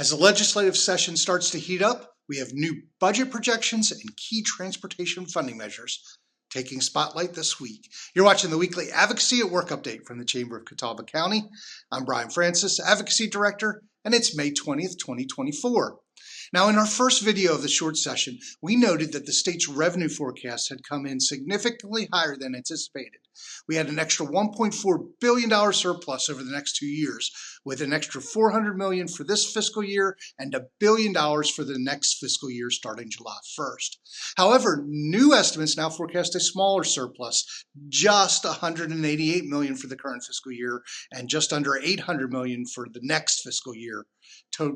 As the legislative session starts to heat up, we have new budget projections and key transportation funding measures taking spotlight this week. You're watching the weekly Advocacy at Work update from the Chamber of Catawba County. I'm Brian Francis, Advocacy Director, and it's May 20th, 2024. Now, in our first video of the short session, we noted that the state's revenue forecast had come in significantly higher than anticipated. We had an extra $1.4 billion surplus over the next 2 years, with an extra $400 million for this fiscal year and $1 billion for the next fiscal year starting July 1st. However, new estimates now forecast a smaller surplus, just $188 million for the current fiscal year and just under $800 million for the next fiscal year,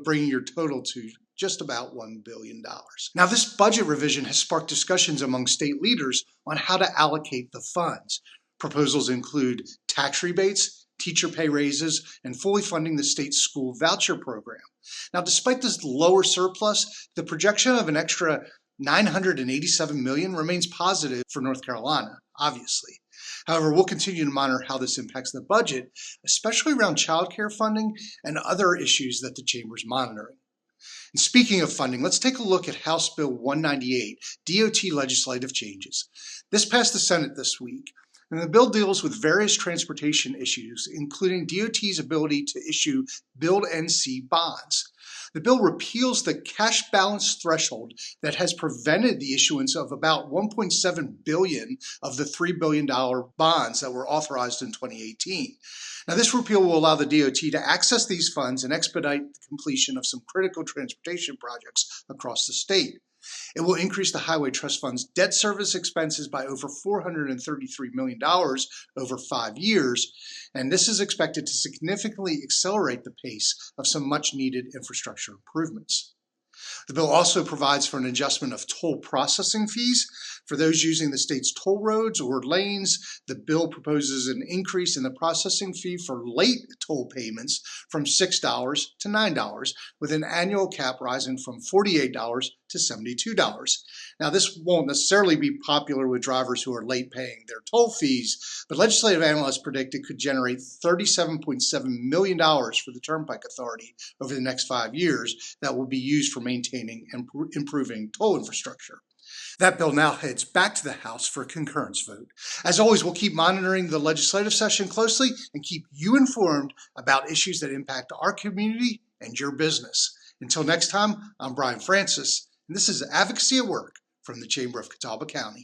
bringing your total to just about $1 billion. Now, this budget revision has sparked discussions among state leaders on how to allocate the funds. Proposals include tax rebates, teacher pay raises, and fully funding the state's school voucher program. Now, despite this lower surplus, the projection of an extra $987 million remains positive for North Carolina, obviously. However, we'll continue to monitor how this impacts the budget, especially around child care funding and other issues that the Chamber is monitoring. And speaking of funding, let's take a look at House Bill 198, DOT legislative changes. This passed the Senate this week, and the bill deals with various transportation issues, including DOT's ability to issue Build NC bonds. The bill repeals the cash balance threshold that has prevented the issuance of about $1.7 billion of the $3 billion bonds that were authorized in 2018. Now, this repeal will allow the DOT to access these funds and expedite the completion of some critical transportation projects across the state. It will increase the Highway Trust Fund's debt service expenses by over $433 million over 5 years, and this is expected to significantly accelerate the pace of some much-needed infrastructure improvements. The bill also provides for an adjustment of toll processing fees for those using the state's toll roads or lanes. The bill proposes an increase in the processing fee for late toll payments from $6 to $9, with an annual cap rising from $48 to $72. Now, this won't necessarily be popular with drivers who are late paying their toll fees, but legislative analysts predict it could generate $37.7 million for the Turnpike Authority over the next 5 years that will be used for maintaining and improving toll infrastructure. That bill now heads back to the House for a concurrence vote. As always, we'll keep monitoring the legislative session closely and keep you informed about issues that impact our community and your business. Until next time, I'm Brian Francis, and this is Advocacy at Work from the Chamber of Catawba County.